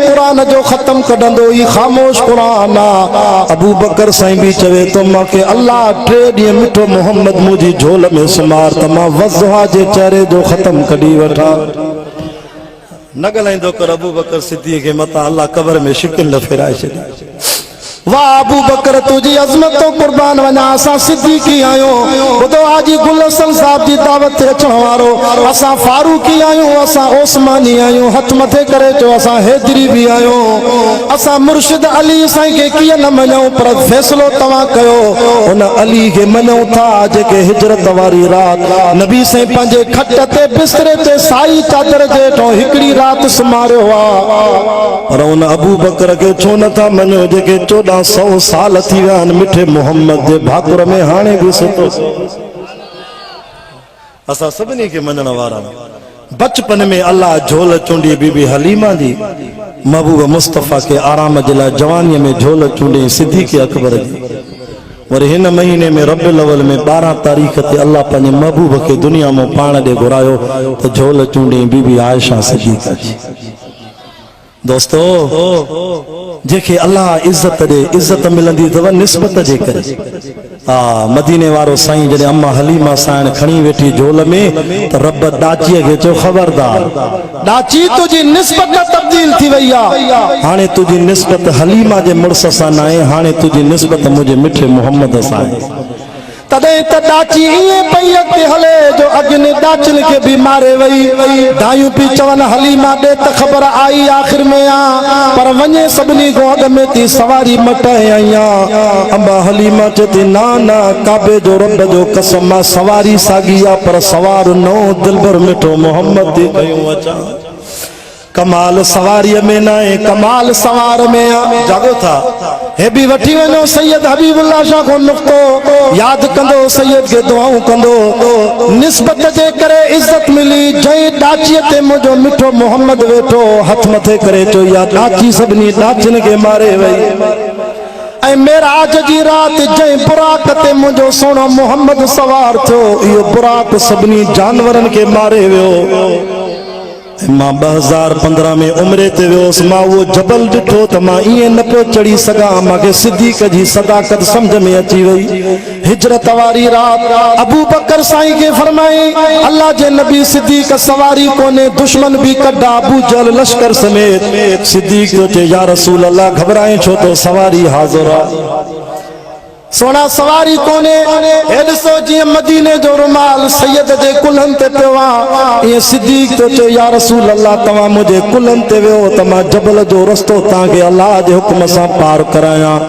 कुरान जो खत्म कढंदो ई खामोश कुरान अबू बकर साईं भी चवे तो मांखे अल्लाह 3 ॾींहं मिठो मोहम्मद मुझी झोल में सुमार त मां वज़हा जे चेहरे जो खत्म कढी वठा न ॻाल्हाईंदो कर अबू बकर सिद्दीक़ के मता अल्लाह कब्र में शिकिल न फेराए छॾी वाह अबू बकर तुझी अज़मत तो कुर्बान वना असा सिद्दीकी आयो बुधो आजी गुल हसन साहब जी दावत ते अचण वारो असा फारूकी आयो असा ओस्मानी आयो हथ मथे करे तो असा हैदरी भी आयो असा मुर्शिद अली साईं के किए न मञूं पर फैसलो तवा कयो उन अली के मञूं था जेके हिजरत वारी रात नबी साईं पंजे खट ते बिस्तरे ते साई चादर जे तो हिकड़ी रात सुमारियो आ पर उन अबू बकर के छो न था मञो जेके 1400 साल थी विया मिठे मोहम्मद जे भाकुर में हाणे भी सुतो असा सभिनी के मञण वारा बचपन में अल्लाह झोल चूंडी बीबी हलीमा जी महबूब मुस्तफा के आराम जे लाइ जवानी में झोल चूंडी सिद्दीक़ अकबर जी और हिन महीने में रबिउल अव्वल में 12 तारीख ते अल्लाह पंहिंजे महबूब के दुनिया में पाण ॾे घुरायो तो झोल चूंडी बीबी आयशा सिद्दीक़ा जी दोस्तों जेके अल्लाह इज्जत दे इज्जत मिलंदी तव निस्बत जे करे मदीने वारो साईं जडे अम्मा हलीमा साईं खणी वेठी झोल में तो रब डाची के चो खबरदार डाची तुझी निस्बत तब्दील थी वई आ हाने तुझी निस्बत हलीमा जे मुड़स सा नाए हाने तुझी निस्बत मुझे मिठे मोहम्मद सा तदे त डाची ये पई अॻिते हले जो अग्नि डाचन के भी मारे वई दायूं पी चवन हलीमा दे त खबर आई आखिर में आ पर वने सबनी को अग में थी सवारी मटाए आया अम्बा हलीमा चती ना ना काबे जो रब जो कसम सवारी सागिया पर सवार नो दिलबर मिठो मोहम्मद दी कयो अचा कमाल सवारी में ना है कमाल सवार में जागो था हे भी वठी वनो सैयद हबीबुल्लाह शाह को नुक्तो याद कंदो सैयद के दुआऊं कंदो निस्बत जे करे इज्जत मिली जय डाची ते मुझो मिठो मोहम्मद वेठो हाथ मथे करे तो या डाची सबनी डाचन के मारे वई ऐ मेराज जी रात जय बुराक ते मुझो सोनो मोहम्मद सवार थो यो बुराक सबनी जानवरन के मारे वियो मां 2015 में उम्रे ते वियोस मां वो जबल डिठो त मां इए न पियो चढ़ी सगा मांखे सिद्दीक़ जी सदाकत समझ में अची वई हिजरत वारी रात अबू बकर साईं के फरमाई अल्लाह जे नबी सिद्दीक़ सवारी कोने दुश्मन भी कड्डा अबू जहल लश्कर समेत सिद्दीक़ जो चे या रसूल अल्लाह घबराए छो तो सवारी हाज़िर आ सोना सवारी कोने एडसो जी मदीने जो रुमाल सैयद जे कुलन ते पियो ये सिद्दीक़ तो चे या रसूल अल्लाह तवा मुझे कुलन ते वियो त मां जबल जो रस्तो ताके अल्लाह जे हुक्म सां पार कराया